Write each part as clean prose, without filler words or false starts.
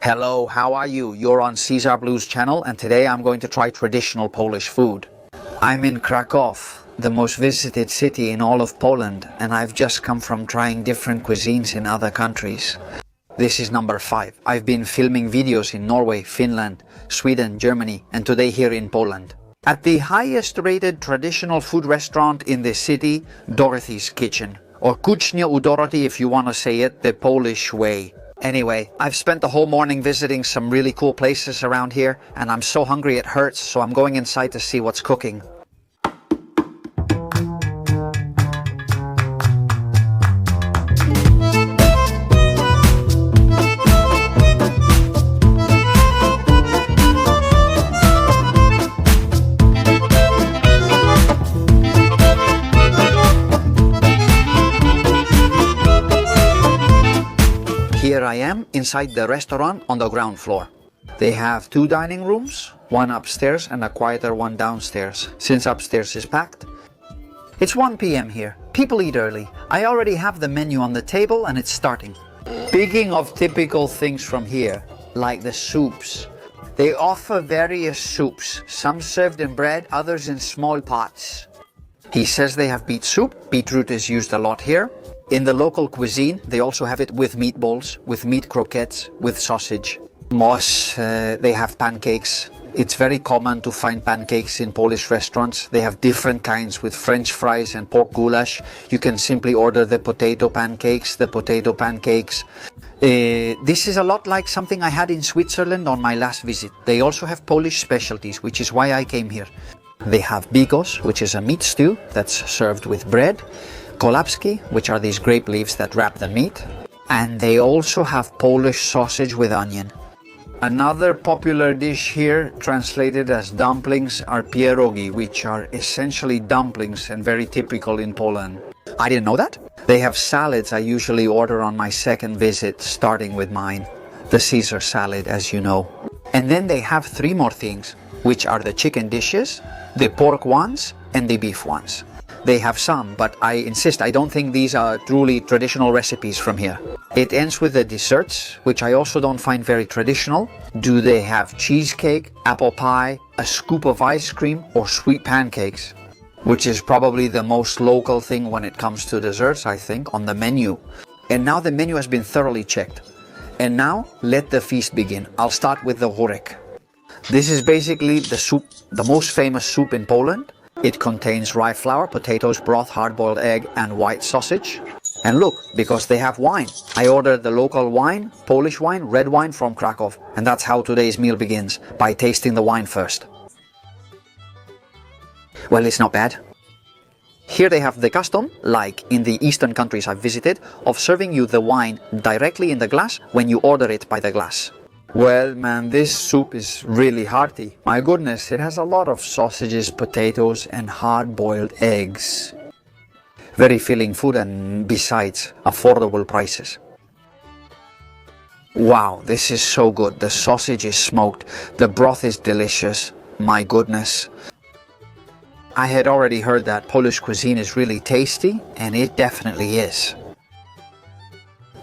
Hello, how are you? You're on Caesar Blues channel, and today I'm going to try traditional Polish food. I'm in Krakow, the most visited city in all of Poland, and I've just come from trying different cuisines in other countries. This is number 5. I've been filming videos in Norway, Finland, Sweden, Germany, and today here in Poland. At the highest rated traditional food restaurant in the city, Dorothy's Kitchen. Or Kuchnia u Doroty if you want to say it the Polish way. Anyway, I've spent the whole morning visiting some really cool places around here, and I'm so hungry it hurts, so I'm going inside to see what's cooking. Here I am inside the restaurant on the ground floor. They have 2 dining rooms, one upstairs and a quieter one downstairs, since upstairs is packed. It's 1 p.m. here. People eat early. I already have the menu on the table and it's starting. Speaking of typical things from here, like the soups. They offer various soups, some served in bread, others in small pots. He says they have beet soup. Beetroot is used a lot here. In the local cuisine, they also have it with meatballs, with meat croquettes, with sausage. They have pancakes. It's very common to find pancakes in Polish restaurants. They have different kinds with French fries and pork goulash. You can simply order the potato pancakes. This is a lot like something I had in Switzerland on my last visit. They also have Polish specialties, which is why I came here. They have Bigos, which is a meat stew that's served with bread. Gołąbki, which are these grape leaves that wrap the meat. And they also have Polish sausage with onion. Another popular dish here, translated as dumplings, are pierogi, which are essentially dumplings and very typical in Poland. I didn't know that. They have salads I usually order on my second visit, starting with mine. The Caesar salad, as you know. And then they have 3 more things, which are the chicken dishes, the pork ones, and the beef ones. They have some, but I insist, I don't think these are truly traditional recipes from here. It ends with the desserts, which I also don't find very traditional. Do they have cheesecake, apple pie, a scoop of ice cream, or sweet pancakes? Which is probably the most local thing when it comes to desserts, I think, on the menu. And now the menu has been thoroughly checked. And now, let the feast begin. I'll start with the Żurek. This is basically the soup, the most famous soup in Poland. It contains rye flour, potatoes, broth, hard-boiled egg, and white sausage. And look, because they have wine. I ordered the local wine, Polish wine, red wine from Krakow. And that's how today's meal begins, by tasting the wine first. Well, it's not bad. Here they have the custom, like in the eastern countries I've visited, of serving you the wine directly in the glass when you order it by the glass. Well, man, this soup is really hearty. My goodness, it has a lot of sausages, potatoes, and hard-boiled eggs. Very filling food, and besides, affordable prices. Wow, this is so good. The sausage is smoked. The broth is delicious. My goodness. I had already heard that Polish cuisine is really tasty, and it definitely is.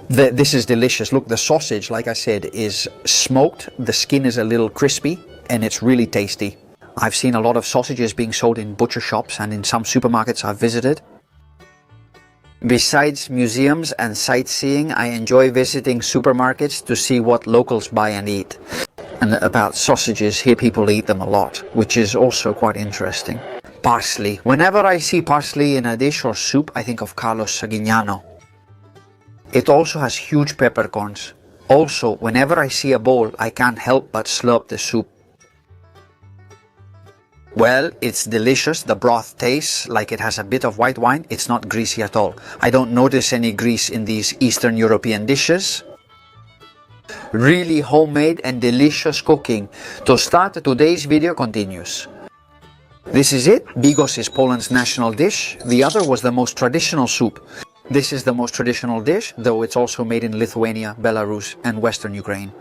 This is delicious. Look, the sausage, like I said, is smoked. The skin is a little crispy and it's really tasty. I've seen a lot of sausages being sold in butcher shops and in some supermarkets I've visited. Besides museums and sightseeing, I enjoy visiting supermarkets to see what locals buy and eat. And about sausages, here people eat them a lot, which is also quite interesting. Parsley. Whenever I see parsley in a dish or soup, I think of Carlos Sagignano. It also has huge peppercorns. Also, whenever I see a bowl, I can't help but slurp the soup. Well, it's delicious. The broth tastes like it has a bit of white wine. It's not greasy at all. I don't notice any grease in these Eastern European dishes. Really homemade and delicious cooking. To start, today's video continues. This is it. Bigos is Poland's national dish. The other was the most traditional soup. This is the most traditional dish, though it's also made in Lithuania, Belarus, and Western Ukraine.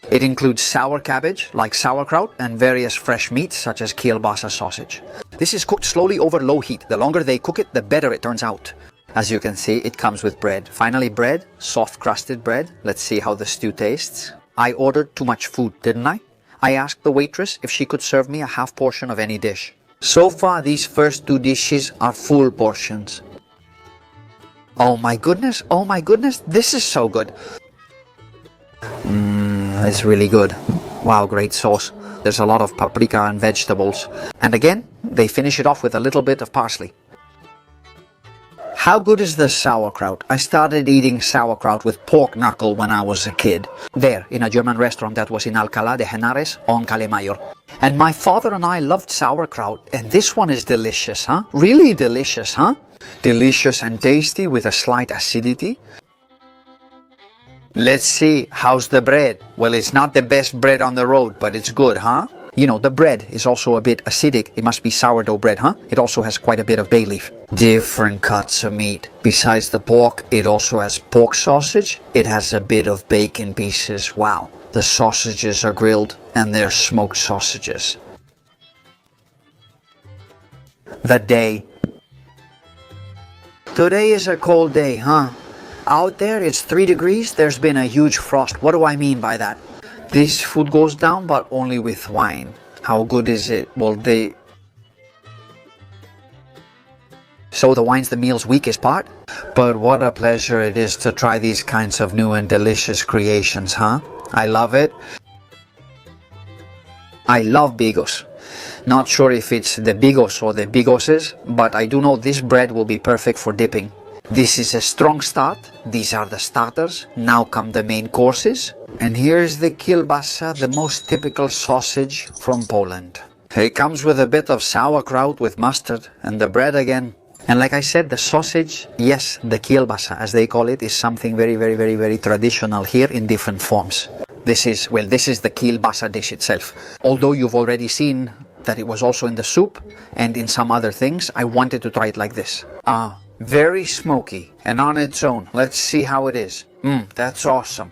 It includes sour cabbage, like sauerkraut, and various fresh meats, such as Kielbasa sausage. This is cooked slowly over low heat. The longer they cook it, the better it turns out. As you can see, it comes with bread. Finally, bread, soft crusted bread. Let's see how the stew tastes. I ordered too much food, didn't I? I asked the waitress if she could serve me a half portion of any dish. So far, these first two dishes are full portions. Oh my goodness, this is so good. It's really good. Wow, great sauce. There's a lot of paprika and vegetables. And again, they finish it off with a little bit of parsley. How good is the sauerkraut? I started eating sauerkraut with pork knuckle when I was a kid. There, in a German restaurant that was in Alcalá de Henares on Calle Mayor. And my father and I loved sauerkraut, and this one is delicious, huh? Really delicious, huh? Delicious and tasty with a slight acidity. Let's see, how's the bread? Well, it's not the best bread on the road, but it's good, huh? You know, the bread is also a bit acidic. It must be sourdough bread, huh? It also has quite a bit of bay leaf. Different cuts of meat. Besides the pork, it also has pork sausage. It has a bit of bacon pieces. Wow. The sausages are grilled and they're smoked sausages. The day. Today is a cold day, huh? Out there it's 3 degrees. There's been a huge frost. What do I mean by that? This food goes down, but only with wine. How good is it? Well, So the wine's the meal's weakest part. But what a pleasure it is to try these kinds of new and delicious creations, huh? I love it. I love Bigos. Not sure if it's the Bigos or the Bigoses, but I do know this bread will be perfect for dipping. This is a strong start. These are the starters. Now come the main courses. And here's the Kielbasa, the most typical sausage from Poland. It comes with a bit of sauerkraut with mustard and the bread again. And like I said, the sausage, yes, the Kielbasa, as they call it, is something very traditional here in different forms. This is the Kielbasa dish itself. Although you've already seen that it was also in the soup and in some other things, I wanted to try it like this. Very smoky and on its own. Let's see how it is. That's awesome.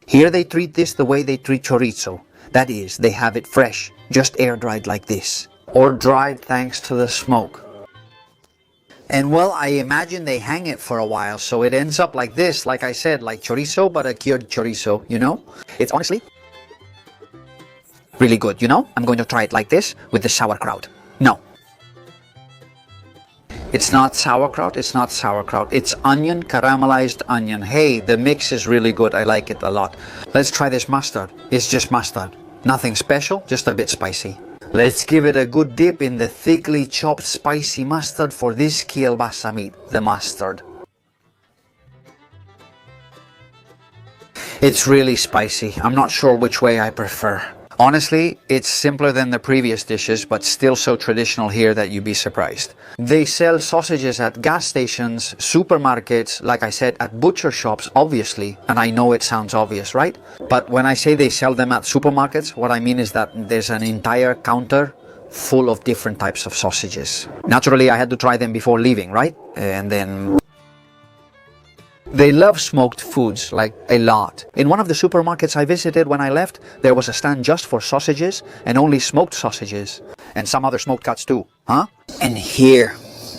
Here they treat this the way they treat chorizo. That is, they have it fresh, just air dried like this. Or dried thanks to the smoke. And well, I imagine they hang it for a while, so it ends up like this, like I said, like chorizo, but a cured chorizo, you know? It's honestly really good, you know? I'm going to try it like this with the sauerkraut. No. It's not sauerkraut, it's onion, caramelized onion. Hey, the mix is really good, I like it a lot. Let's try this mustard. It's just mustard. Nothing special, just a bit spicy. Let's give it a good dip in the thickly chopped spicy mustard for this Kielbasa meat, the mustard. It's really spicy. I'm not sure which way I prefer. Honestly, it's simpler than the previous dishes, but still so traditional here that you'd be surprised. They sell sausages at gas stations, supermarkets, like I said, at butcher shops, obviously. And I know it sounds obvious, right? But when I say they sell them at supermarkets, what I mean is that there's an entire counter full of different types of sausages. Naturally, I had to try them before leaving, right? And then... They love smoked foods, like a lot. In one of the supermarkets I visited when I left, there was a stand just for sausages and only smoked sausages. And some other smoked cuts too, huh? And here,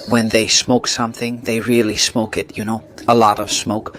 when they smoke something, they really smoke it, you know? A lot of smoke.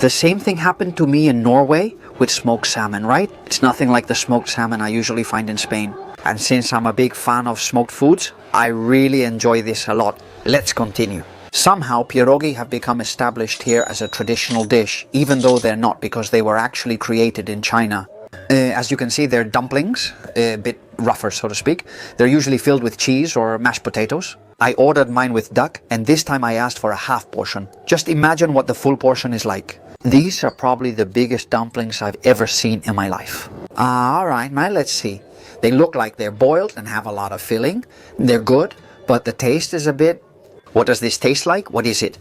The same thing happened to me in Norway with smoked salmon, right? It's nothing like the smoked salmon I usually find in Spain. And since I'm a big fan of smoked foods, I really enjoy this a lot. Let's continue. Somehow, pierogi have become established here as a traditional dish, even though they're not, because they were actually created in China. As you can see, they're dumplings, a bit rougher, so to speak. They're usually filled with cheese or mashed potatoes. I ordered mine with duck, and this time I asked for a half portion. Just imagine what the full portion is like. These are probably the biggest dumplings I've ever seen in my life. Alright, now let's see. They look like they're boiled and have a lot of filling. They're good, but the taste is a bit... What does this taste like? What is it?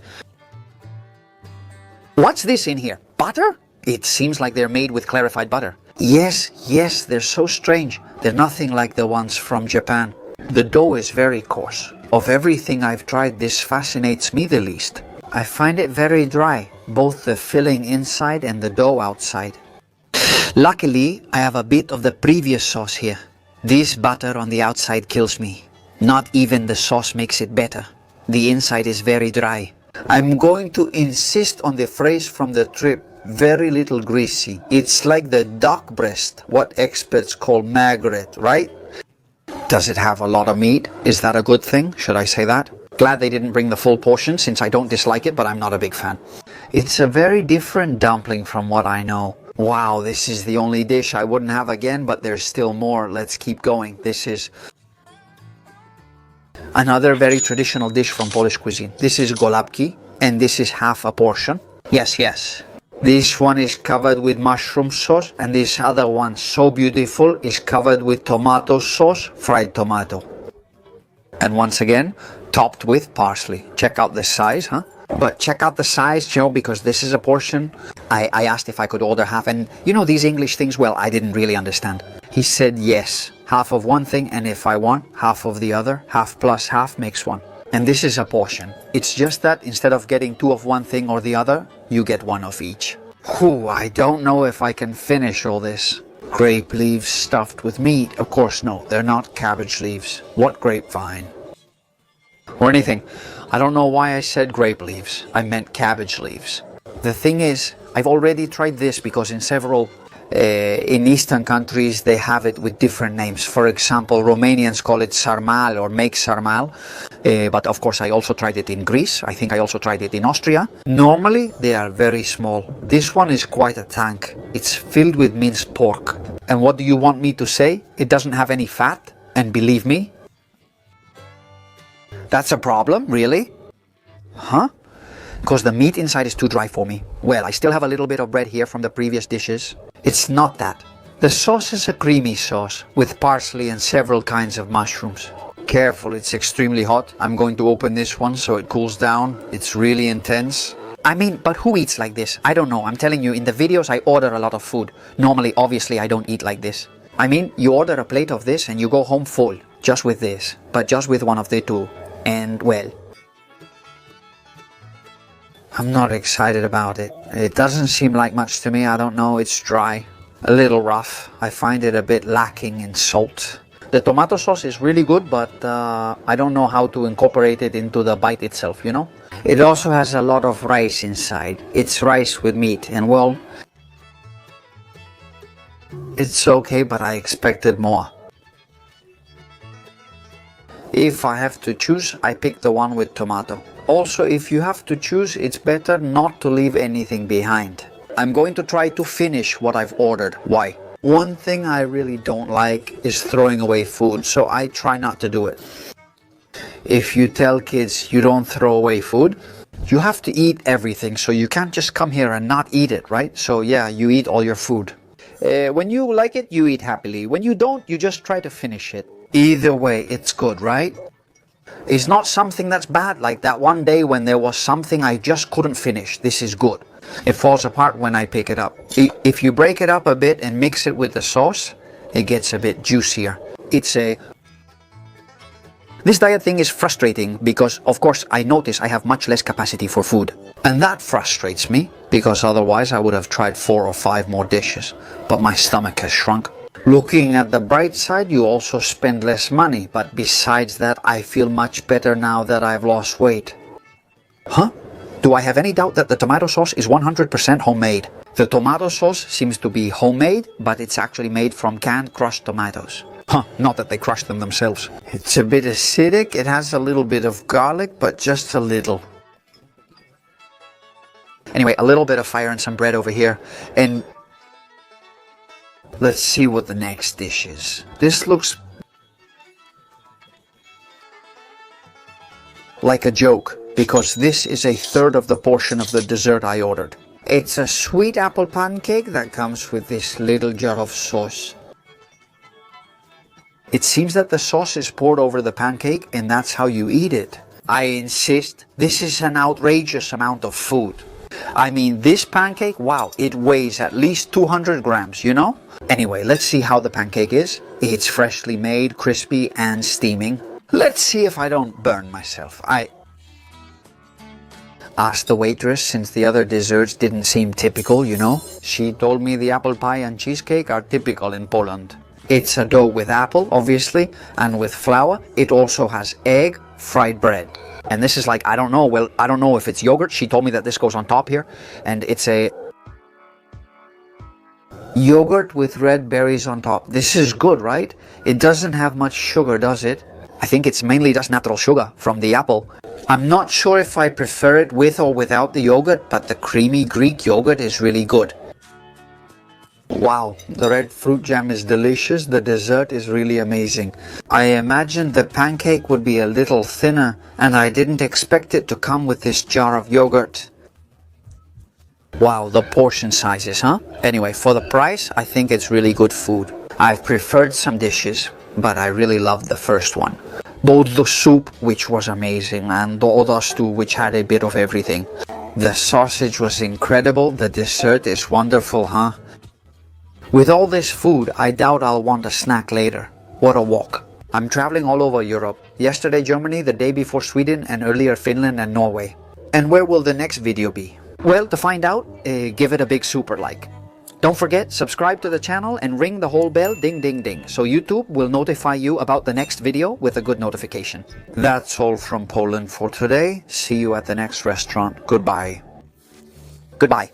What's this in here? Butter? It seems like they're made with clarified butter. Yes, they're so strange. They're nothing like the ones from Japan. The dough is very coarse. Of everything I've tried, this fascinates me the least. I find it very dry, both the filling inside and the dough outside. Luckily, I have a bit of the previous sauce here. This butter on the outside kills me. Not even the sauce makes it better. The inside is very dry. I'm going to insist on the phrase from the trip. very little greasy. It's like the duck breast, what experts call magret, right? Does it have a lot of meat? Is that a good thing? Should I say that? Glad they didn't bring the full portion, since I don't dislike it, but I'm not a big fan. It's a very different dumpling from what I know. Wow, this is the only dish I wouldn't have again, but there's still more. Let's keep going. This is another very traditional dish from Polish cuisine. This is gołąbki, and this is half a portion. Yes, yes. This one is covered with mushroom sauce, and this other one, so beautiful, is covered with tomato sauce, fried tomato. And once again, topped with parsley. Check out the size, huh? But check out the size, Joe, because this is a portion. I asked if I could order half, and you know these English things, well, I didn't really understand. He said yes, half of one thing, and if I want, half of the other, half plus half makes one. And this is a portion. It's just that instead of getting two of one thing or the other, you get one of each. Whew, I don't know if I can finish all this. Grape leaves stuffed with meat. Of course, no, they're not cabbage leaves. What grapevine? Or anything. I don't know why I said grape leaves. I meant cabbage leaves. The thing is, I've already tried this because in several in Eastern countries they have it with different names. For example, Romanians call it sarmal or make sarmal. But of course I also tried it in Greece. I think I also tried it in Austria. Normally they are very small. This one is quite a tank. It's filled with minced pork. And what do you want me to say? It doesn't have any fat. And believe me, that's a problem, really? Huh? Because the meat inside is too dry for me. Well, I still have a little bit of bread here from the previous dishes. It's not that. The sauce is a creamy sauce with parsley and several kinds of mushrooms. Careful, it's extremely hot. I'm going to open this one so it cools down. It's really intense. I mean, but who eats like this? I don't know. I'm telling you, in the videos I order a lot of food. Normally, obviously, I don't eat like this. I mean, you order a plate of this and you go home full. Just with this. But just with one of the two. And, well, I'm not excited about it. It doesn't seem like much to me. I don't know. It's dry. A little rough. I find it a bit lacking in salt. The tomato sauce is really good, but I don't know how to incorporate it into the bite itself, you know? It also has a lot of rice inside. It's rice with meat, and well, it's okay, but I expected more. If I have to choose, I pick the one with tomato. Also, if you have to choose, it's better not to leave anything behind. I'm going to try to finish what I've ordered. Why? One thing I really don't like is throwing away food, so I try not to do it. If you tell kids you don't throw away food, you have to eat everything, so you can't just come here and not eat it, right? So yeah, you eat all your food. When you like it, you eat happily. When you don't, you just try to finish it. Either way, it's good, right? It's not something that's bad, like that one day when there was something I just couldn't finish. This is good. It falls apart when I pick it up. If you break it up a bit and mix it with the sauce, it gets a bit juicier. This diet thing is frustrating because, of course, I notice I have much less capacity for food. And that frustrates me because otherwise I would have tried 4 or 5 more dishes. But my stomach has shrunk. Looking at the bright side, you also spend less money. But besides that, I feel much better now that I've lost weight. Huh? Do I have any doubt that the tomato sauce is 100% homemade? The tomato sauce seems to be homemade, but it's actually made from canned crushed tomatoes. Huh, not that they crush them themselves. It's a bit acidic, it has a little bit of garlic, but just a little. Anyway, a little bit of fire and some bread over here, and let's see what the next dish is. This looks like a joke, because this is a third of the portion of the dessert I ordered. It's a sweet apple pancake that comes with this little jar of sauce. It seems that the sauce is poured over the pancake and that's how you eat it. I insist, this is an outrageous amount of food. I mean, this pancake, wow, it weighs at least 200 grams, you know? Anyway, let's see how the pancake is. It's freshly made, crispy and steaming. Let's see if I don't burn myself. I asked the waitress since the other desserts didn't seem typical, you know? She told me the apple pie and cheesecake are typical in Poland. It's a dough with apple, obviously, and with flour. It also has egg, fried bread. And this is like, I don't know if it's yogurt. She told me that this goes on top here. And it's a Yogurt with red berries on top. This is good, right? It doesn't have much sugar, does it? I think it's mainly just natural sugar from the apple. I'm not sure if I prefer it with or without the yogurt, but the creamy Greek yogurt is really good. Wow, the red fruit jam is delicious. The dessert is really amazing. I imagined the pancake would be a little thinner, and I didn't expect it to come with this jar of yogurt. Wow, the portion sizes, huh? Anyway, for the price, I think it's really good food. I've preferred some dishes, but I really loved the first one. Both the soup, which was amazing, and the other stew, which had a bit of everything. The sausage was incredible. The dessert is wonderful, huh? With all this food, I doubt I'll want a snack later. What a walk. I'm traveling all over Europe. Yesterday Germany, the day before Sweden, and earlier Finland and Norway. And where will the next video be? Well, to find out, give it a big super like. Don't forget, subscribe to the channel and ring the whole bell, ding ding ding, so YouTube will notify you about the next video with a good notification. That's all from Poland for today. See you at the next restaurant. Goodbye. Goodbye.